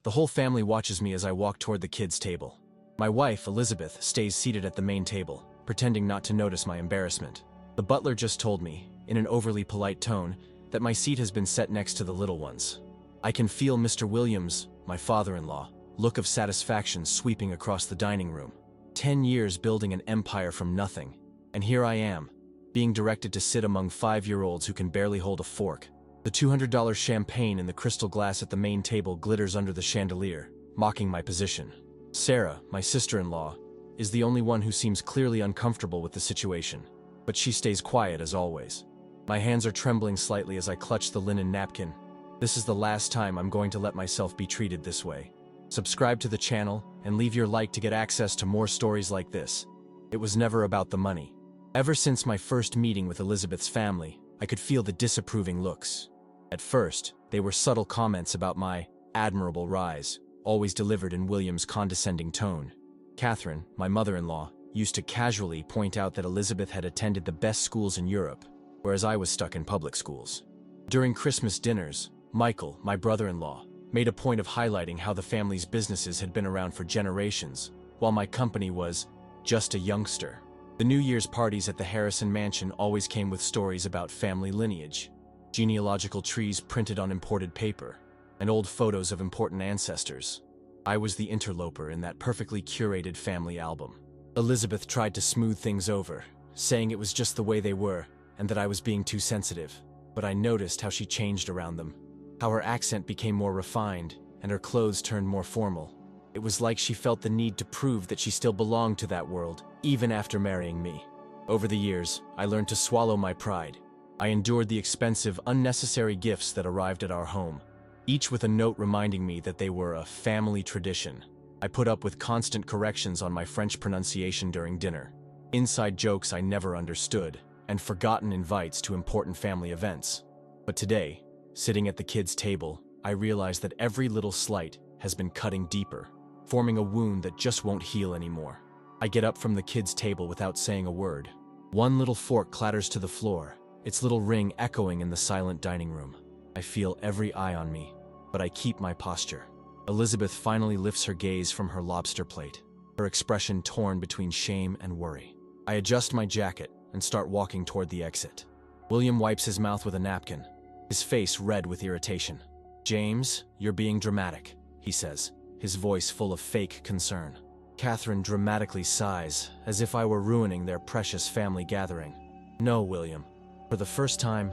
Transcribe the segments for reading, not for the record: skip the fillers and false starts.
The whole family watches me as I walk toward the kids' table. My wife, Elizabeth, stays seated at the main table, pretending not to notice my embarrassment. The butler just told me, in an overly polite tone, that my seat has been set next to the little ones. I can feel Mr. Williams, my father-in-law, look of satisfaction sweeping across the dining room. 10 years building an empire from nothing, and here I am, being directed to sit among 5-year-olds who can barely hold a fork. The $200 champagne in the crystal glass at the main table glitters under the chandelier, mocking my position. Sarah, my sister-in-law, is the only one who seems clearly uncomfortable with the situation, but she stays quiet as always. My hands are trembling slightly as I clutch the linen napkin. This is the last time I'm going to let myself be treated this way. Subscribe to the channel and leave your like to get access to more stories like this. It was never about the money. Ever since my first meeting with Elizabeth's family, I could feel the disapproving looks. At first, they were subtle comments about my admirable rise, always delivered in William's condescending tone. Catherine, my mother-in-law, used to casually point out that Elizabeth had attended the best schools in Europe, whereas I was stuck in public schools. During Christmas dinners, Michael, my brother-in-law, made a point of highlighting how the family's businesses had been around for generations, while my company was just a youngster. The New Year's parties at the Harrison Mansion always came with stories about family lineage, genealogical trees printed on imported paper, and old photos of important ancestors. I was the interloper in that perfectly curated family album. Elizabeth tried to smooth things over, saying it was just the way they were, and that I was being too sensitive. But I noticed how she changed around them, how her accent became more refined, and her clothes turned more formal. It was like she felt the need to prove that she still belonged to that world, even after marrying me. Over the years, I learned to swallow my pride. I endured the expensive, unnecessary gifts that arrived at our home, each with a note reminding me that they were a family tradition. I put up with constant corrections on my French pronunciation during dinner, inside jokes I never understood, and forgotten invites to important family events. But today, sitting at the kids' table, I realize that every little slight has been cutting deeper, forming a wound that just won't heal anymore. I get up from the kids' table without saying a word. One little fork clatters to the floor, its little ring echoing in the silent dining room. I feel every eye on me, but I keep my posture. Elizabeth finally lifts her gaze from her lobster plate, her expression torn between shame and worry. I adjust my jacket and start walking toward the exit. William wipes his mouth with a napkin, his face red with irritation. "James, you're being dramatic," he says, his voice full of fake concern. Catherine dramatically sighs, as if I were ruining their precious family gathering. "No, William. For the first time,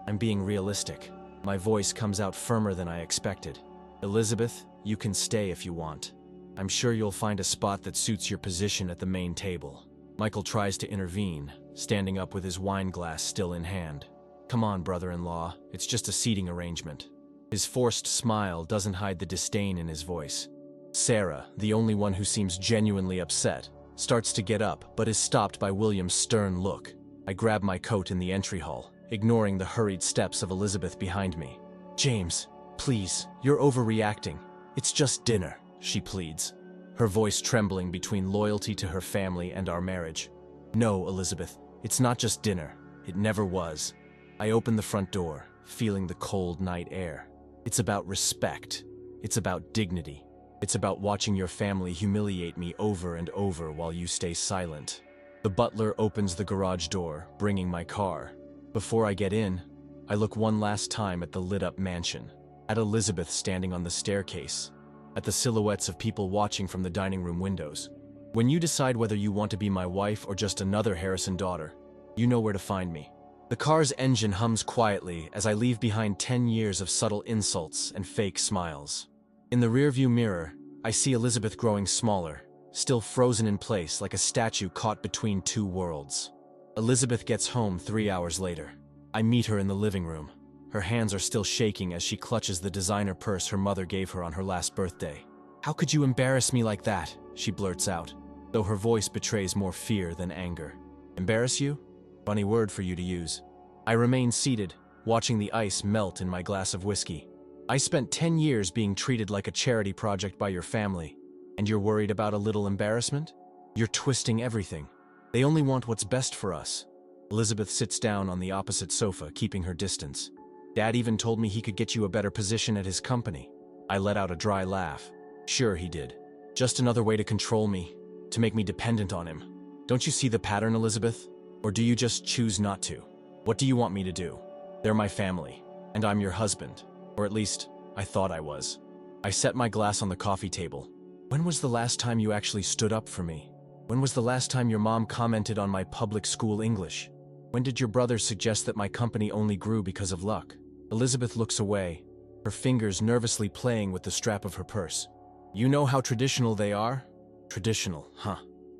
I'm being realistic." My voice comes out firmer than I expected. "Elizabeth, you can stay if you want. I'm sure you'll find a spot that suits your position at the main table." Michael tries to intervene, standing up with his wine glass still in hand. "Come on, brother-in-law, it's just a seating arrangement." His forced smile doesn't hide the disdain in his voice. Sarah, the only one who seems genuinely upset, starts to get up but is stopped by William's stern look. I grab my coat in the entry hall, ignoring the hurried steps of Elizabeth behind me. "James, please, you're overreacting. It's just dinner," she pleads, her voice trembling between loyalty to her family and our marriage. "No, Elizabeth, it's not just dinner. It never was." I open the front door, feeling the cold night air. It's about respect. It's about dignity. It's about watching your family humiliate me over and over while you stay silent. The butler opens the garage door, bringing my car. Before I get in, I look one last time at the lit-up mansion, at Elizabeth standing on the staircase, at the silhouettes of people watching from the dining room windows. When you decide whether you want to be my wife or just another Harrison daughter, you know where to find me. The car's engine hums quietly as I leave behind 10 years of subtle insults and fake smiles. In the rearview mirror, I see Elizabeth growing smaller, still frozen in place like a statue caught between two worlds. Elizabeth gets home 3 hours later. I meet her in the living room. Her hands are still shaking as she clutches the designer purse her mother gave her on her last birthday. "How could you embarrass me like that?" she blurts out, though her voice betrays more fear than anger. "Embarrass you? Funny word for you to use." I remain seated, watching the ice melt in my glass of whiskey. "I spent 10 years being treated like a charity project by your family, and you're worried about a little embarrassment? You're twisting everything. They only want what's best for us." Elizabeth sits down on the opposite sofa, keeping her distance. "Dad even told me he could get you a better position at his company." I let out a dry laugh. Sure he did. Just another way to control me, to make me dependent on him. Don't you see the pattern, Elizabeth? Or do you just choose not to? What do you want me to do? They're my family, and I'm your husband. Or at least, I thought I was. I set my glass on the coffee table. When was the last time you actually stood up for me? When was the last time your mom commented on my public school English? When did your brother suggest that my company only grew because of luck? Elizabeth looks away, her fingers nervously playing with the strap of her purse. You know how traditional they are? Traditional, huh?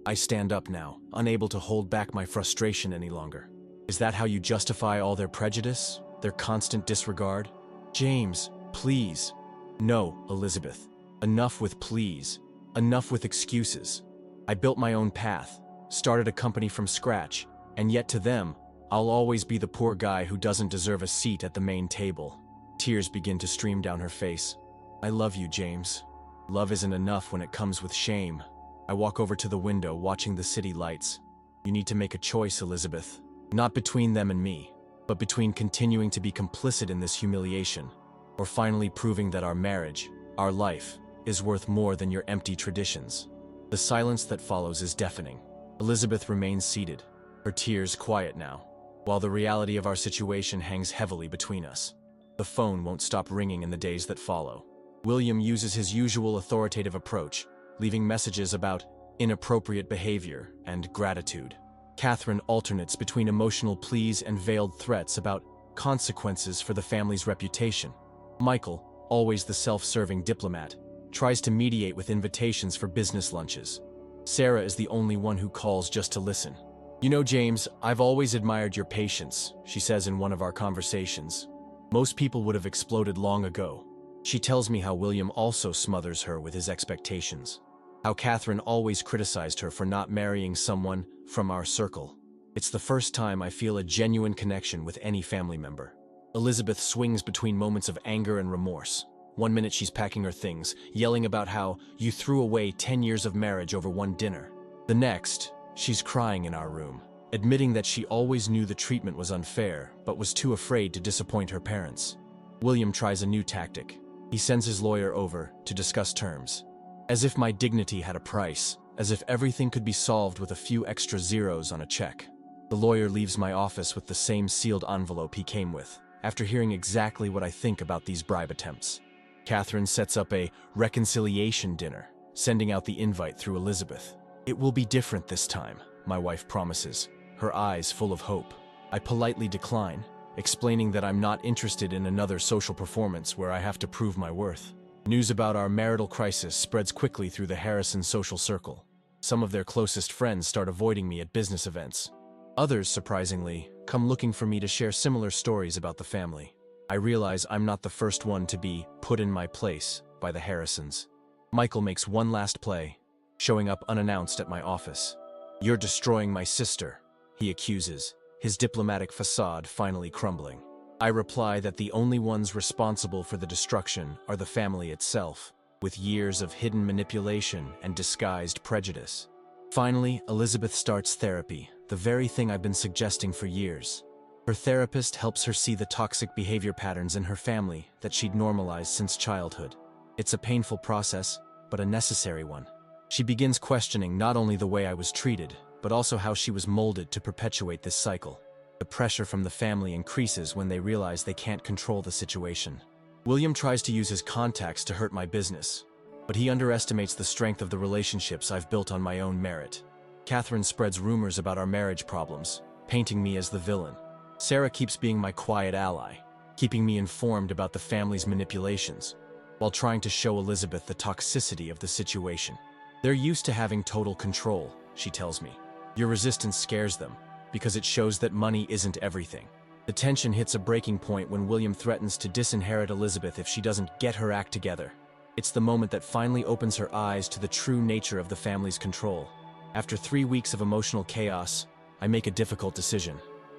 I stand up now, unable to hold back my frustration any longer. Is that how you justify all their prejudice? Their constant disregard? James, please. No, Elizabeth. Enough with please. Enough with excuses. I built my own path, started a company from scratch, and yet to them, I'll always be the poor guy who doesn't deserve a seat at the main table. Tears begin to stream down her face. I love you, James. Love isn't enough when it comes with shame. I walk over to the window, watching the city lights. You need to make a choice, Elizabeth. Not between them and me, but between continuing to be complicit in this humiliation, or finally proving that our marriage, our life, is worth more than your empty traditions. The silence that follows is deafening. Elizabeth remains seated, her tears quiet now, while the reality of our situation hangs heavily between us. The phone won't stop ringing in the days that follow. William uses his usual authoritative approach, leaving messages about inappropriate behavior and gratitude. Catherine alternates between emotional pleas and veiled threats about consequences for the family's reputation. Michael, always the self-serving diplomat, tries to mediate with invitations for business lunches. Sarah is the only one who calls just to listen. You know, James, I've always admired your patience, she says in one of our conversations. Most people would have exploded long ago. She tells me how William also smothers her with his expectations. How Catherine always criticized her for not marrying someone from our circle. It's the first time I feel a genuine connection with any family member. Elizabeth swings between moments of anger and remorse. One minute she's packing her things, yelling about how you threw away 10 years of marriage over one dinner. The next, she's crying in our room, admitting that she always knew the treatment was unfair, but was too afraid to disappoint her parents. William tries a new tactic. He sends his lawyer over to discuss terms. As if my dignity had a price, as if everything could be solved with a few extra zeros on a check. The lawyer leaves my office with the same sealed envelope he came with, after hearing exactly what I think about these bribe attempts. Catherine sets up a reconciliation dinner, sending out the invite through Elizabeth. It will be different this time, my wife promises, her eyes full of hope. I politely decline, explaining that I'm not interested in another social performance where I have to prove my worth. News about our marital crisis spreads quickly through the Harrison social circle. Some of their closest friends start avoiding me at business events. Others, surprisingly, come looking for me to share similar stories about the family. I realize I'm not the first one to be put in my place by the Harrisons. Michael makes one last play, showing up unannounced at my office. You're destroying my sister, he accuses, his diplomatic facade finally crumbling. I reply that the only ones responsible for the destruction are the family itself, with years of hidden manipulation and disguised prejudice. Finally, Elizabeth starts therapy, the very thing I've been suggesting for years. Her therapist helps her see the toxic behavior patterns in her family that she'd normalized since childhood. It's a painful process, but a necessary one. She begins questioning not only the way I was treated, but also how she was molded to perpetuate this cycle. The pressure from the family increases when they realize they can't control the situation. William tries to use his contacts to hurt my business, but he underestimates the strength of the relationships I've built on my own merit. Catherine spreads rumors about our marriage problems, painting me as the villain. Sarah keeps being my quiet ally, keeping me informed about the family's manipulations, while trying to show Elizabeth the toxicity of the situation. They're used to having total control, she tells me. Your resistance scares them, because it shows that money isn't everything. The tension hits a breaking point when William threatens to disinherit Elizabeth if she doesn't get her act together. It's the moment that finally opens her eyes to the true nature of the family's control. After 3 weeks of emotional chaos, I make a difficult decision.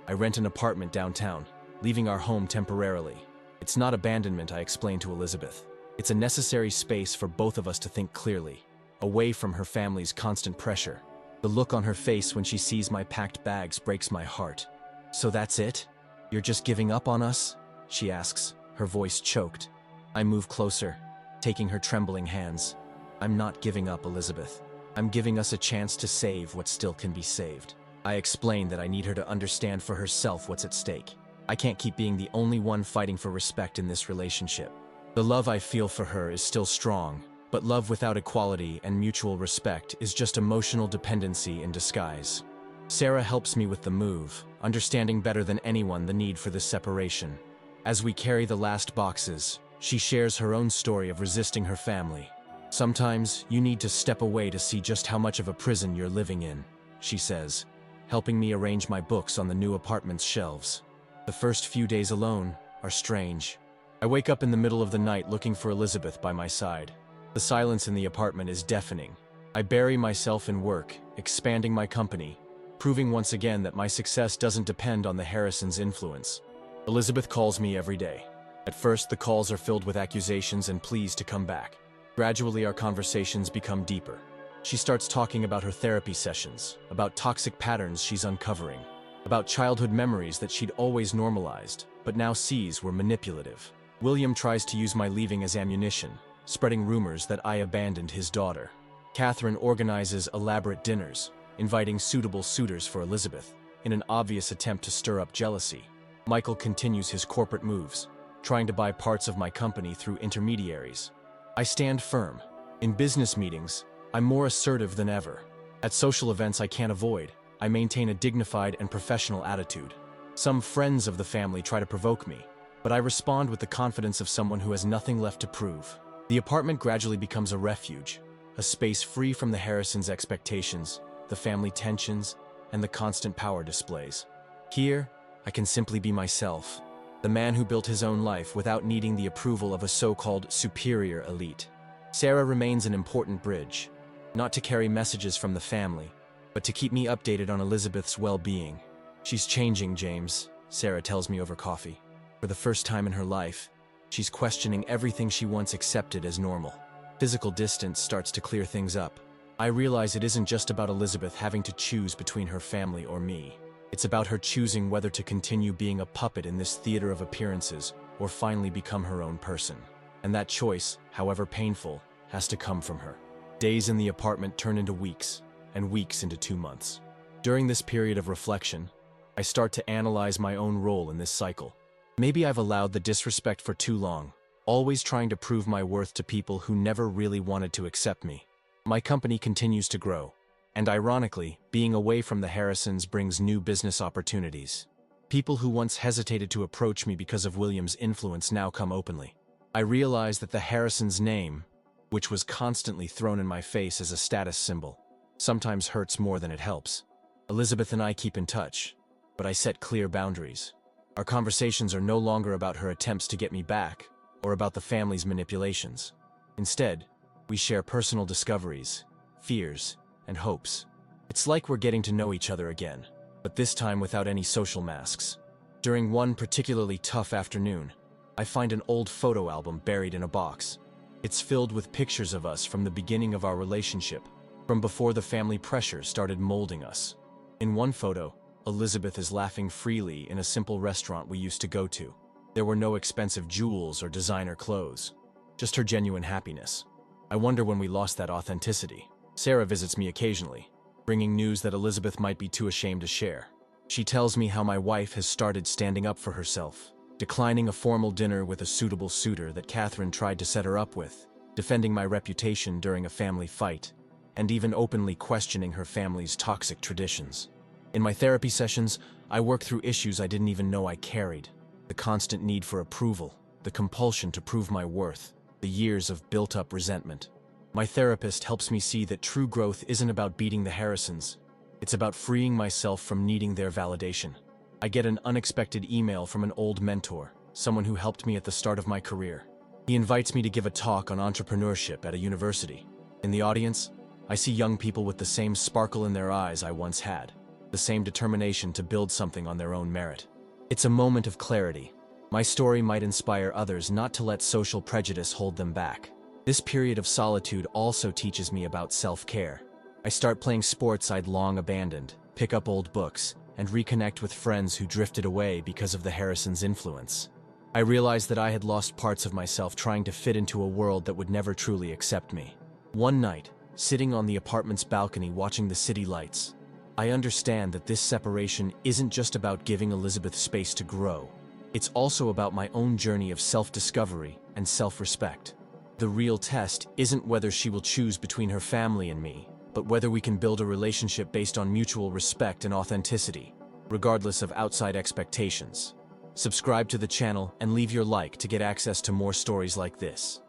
I rent an apartment downtown, leaving our home temporarily. It's not abandonment, I explain to Elizabeth. It's a necessary space for both of us to think clearly, away from her family's constant pressure. The look on her face when she sees my packed bags breaks my heart. So that's it? You're just giving up on us? She asks, her voice choked. I move closer. taking her trembling hands. "I'm not giving up, Elizabeth. I'm giving us a chance to save what still can be saved." I explain that I need her to understand for herself what's at stake. I can't keep being the only one fighting for respect in this relationship. The love I feel for her is still strong, but love without equality and mutual respect is just emotional dependency in disguise. Sarah helps me with the move, understanding better than anyone the need for this separation. As we carry the last boxes, she shares her own story of resisting her family. "Sometimes you need to step away to see just how much of a prison you're living in," she says, helping me arrange my books on the new apartment's shelves. The first few days alone are strange. I wake up in the middle of the night looking for Elizabeth by my side. The silence in the apartment is deafening. I bury myself in work, expanding my company, proving once again that my success doesn't depend on the Harrisons' influence. Elizabeth calls me every day. At first, the calls are filled with accusations and pleas to come back. Gradually, our conversations become deeper. She starts talking about her therapy sessions, about toxic patterns she's uncovering, about childhood memories that she'd always normalized, but now sees were manipulative. William tries to use my leaving as ammunition, spreading rumors that I abandoned his daughter. Catherine organizes elaborate dinners, inviting suitable suitors for Elizabeth, in an obvious attempt to stir up jealousy. Michael continues his corporate moves, trying to buy parts of my company through intermediaries. I stand firm. In business meetings, I'm more assertive than ever. At social events I can't avoid, I maintain a dignified and professional attitude. Some friends of the family try to provoke me, but I respond with the confidence of someone who has nothing left to prove. The apartment gradually becomes a refuge, a space free from the Harrisons' expectations, the family tensions, and the constant power displays. Here, I can simply be myself, the man who built his own life without needing the approval of a so-called superior elite. Sarah remains an important bridge, not to carry messages from the family, but to keep me updated on Elizabeth's well-being. "She's changing, James," Sarah tells me over coffee. For the first time in her life, she's questioning everything she once accepted as normal. Physical distance starts to clear things up. I realize it isn't just about Elizabeth having to choose between her family or me. It's about her choosing whether to continue being a puppet in this theater of appearances or finally become her own person. And that choice, however painful, has to come from her. Days in the apartment turn into weeks, and weeks into 2 months. During this period of reflection, I start to analyze my own role in this cycle. Maybe I've allowed the disrespect for too long, always trying to prove my worth to people who never really wanted to accept me. My company continues to grow, and ironically, being away from the Harrisons brings new business opportunities. People who once hesitated to approach me because of William's influence now come openly. I realize that the Harrisons' name, which was constantly thrown in my face as a status symbol, sometimes hurts more than it helps. Elizabeth and I keep in touch, but I set clear boundaries. Our conversations are no longer about her attempts to get me back or about the family's manipulations. Instead, we share personal discoveries, fears, and hopes. It's like we're getting to know each other again, but this time without any social masks. During one particularly tough afternoon, I find an old photo album buried in a box. It's filled with pictures of us from the beginning of our relationship, from before the family pressure started molding us. In one photo, Elizabeth is laughing freely in a simple restaurant we used to go to. There were no expensive jewels or designer clothes, just her genuine happiness. I wonder when we lost that authenticity. Sarah visits me occasionally, bringing news that Elizabeth might be too ashamed to share. She tells me how my wife has started standing up for herself, declining a formal dinner with a suitable suitor that Catherine tried to set her up with, defending my reputation during a family fight, and even openly questioning her family's toxic traditions. In my therapy sessions, I work through issues I didn't even know I carried. The constant need for approval, the compulsion to prove my worth, the years of built-up resentment. My therapist helps me see that true growth isn't about beating the Harrisons. It's about freeing myself from needing their validation. I get an unexpected email from an old mentor, someone who helped me at the start of my career. He invites me to give a talk on entrepreneurship at a university. In the audience, I see young people with the same sparkle in their eyes I once had, the same determination to build something on their own merit. It's a moment of clarity. My story might inspire others not to let social prejudice hold them back. This period of solitude also teaches me about self-care. I start playing sports I'd long abandoned, pick up old books, and reconnect with friends who drifted away because of the Harrisons' influence. I realized that I had lost parts of myself trying to fit into a world that would never truly accept me. One night, sitting on the apartment's balcony watching the city lights, I understand that this separation isn't just about giving Elizabeth space to grow. It's also about my own journey of self-discovery and self-respect. The real test isn't whether she will choose between her family and me, but whether we can build a relationship based on mutual respect and authenticity, regardless of outside expectations. Subscribe to the channel and leave your like to get access to more stories like this.